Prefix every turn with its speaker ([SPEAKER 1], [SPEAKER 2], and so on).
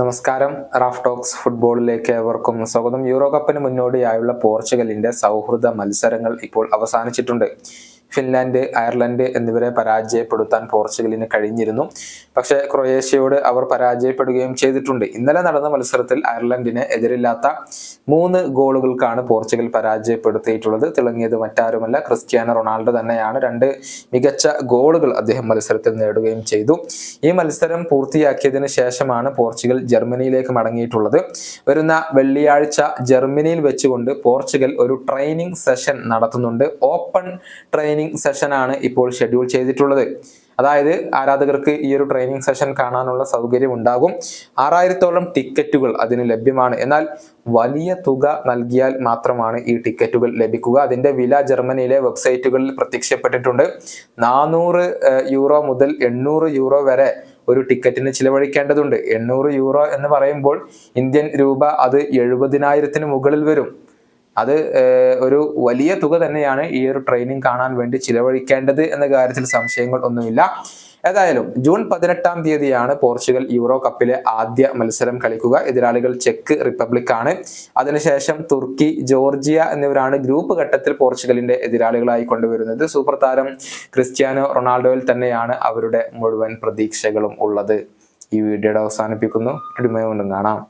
[SPEAKER 1] നമസ്കാരം. Raf talks ഫുട്ബോളിലേക്ക് ഏവർക്കും സ്വാഗതം. യൂറോ കപ്പിന് മുന്നോടിയായുള്ള പോർച്ചുഗലിന്റെ സൗഹൃദ മത്സരങ്ങൾ ഇപ്പോൾ അവസാനിച്ചിട്ടുണ്ട്. ഫിൻലാൻഡ്, അയർലൻഡ് എന്നിവരെ പരാജയപ്പെടുത്താൻ പോർച്ചുഗലിന് കഴിഞ്ഞിരുന്നു. പക്ഷേ ക്രൊയേഷ്യയോട് അവർ പരാജയപ്പെടുകയും ചെയ്തിട്ടുണ്ട്. ഇന്നലെ നടന്ന മത്സരത്തിൽ അയർലൻഡിനെ എതിരില്ലാത്ത 3 ഗോളുകൾക്കാണ് പോർച്ചുഗൽ പരാജയപ്പെടുത്തിയിട്ടുള്ളത്. തിളങ്ങിയത് മറ്റാരുമല്ല, ക്രിസ്ത്യാനോ റൊണാൾഡോ തന്നെയാണ്. 2 മികച്ച ഗോളുകൾ അദ്ദേഹം മത്സരത്തിൽ നേടുകയും ചെയ്തു. ഈ മത്സരം പൂർത്തിയാക്കിയതിനു ശേഷമാണ് പോർച്ചുഗൽ ജർമ്മനിയിലേക്ക് മടങ്ങിയിട്ടുള്ളത്. വരുന്ന വെള്ളിയാഴ്ച ജർമ്മനിയിൽ വെച്ചുകൊണ്ട് പോർച്ചുഗൽ ഒരു ട്രെയിനിങ് സെഷൻ നടത്തുന്നുണ്ട്. ഓപ്പൺ ട്രെയിനിങ് സെഷനാണ് ഇപ്പോൾ ഷെഡ്യൂൾ ചെയ്തിട്ടുള്ളത്. അതായത് ആരാധകർക്ക് ഈ ഒരു ട്രെയിനിങ് സെഷൻ കാണാനുള്ള സൗകര്യം ഉണ്ടാകും. 6000-ഓളം ടിക്കറ്റുകൾ അതിന് ലഭ്യമാണ്. എന്നാൽ വലിയ തുക നൽകിയാൽ മാത്രമാണ് ഈ ടിക്കറ്റുകൾ ലഭിക്കുക. അതിന്റെ വില ജർമ്മനിയിലെ വെബ്സൈറ്റുകളിൽ പ്രത്യക്ഷപ്പെട്ടിട്ടുണ്ട്. 400 യൂറോ മുതൽ 800 യൂറോ വരെ ഒരു ടിക്കറ്റിന് ചിലവഴിക്കേണ്ടതുണ്ട്. 800 യൂറോ എന്ന് പറയുമ്പോൾ ഇന്ത്യൻ രൂപ അത് 70,000-ന് മുകളിൽ വരും. അത് ഒരു വലിയ തുക തന്നെയാണ് ഈ ഒരു ട്രെയിനിങ് കാണാൻ വേണ്ടി ചിലവഴിക്കേണ്ടത് എന്ന കാര്യത്തിൽ സംശയങ്ങൾ ഒന്നുമില്ല. ഏതായാലും ജൂൺ 18-ാം തീയതിയാണ് പോർച്ചുഗൽ യൂറോ കപ്പിലെ ആദ്യ മത്സരം കളിക്കുക. എതിരാളികൾ ചെക്ക് റിപ്പബ്ലിക് ആണ്. അതിനുശേഷം തുർക്കി, ജോർജിയ എന്നിവരാണ് ഗ്രൂപ്പ് ഘട്ടത്തിൽ പോർച്ചുഗലിന്റെ എതിരാളികളായി കൊണ്ടുവരുന്നത്. സൂപ്പർ താരം ക്രിസ്ത്യാനോ റൊണാൾഡോയിൽ തന്നെയാണ് അവരുടെ മുഴുവൻ പ്രതീക്ഷകളും ഉള്ളത്. ഈ വീഡിയോയുടെ അവസാനിപ്പിക്കുന്നു. കാണാം.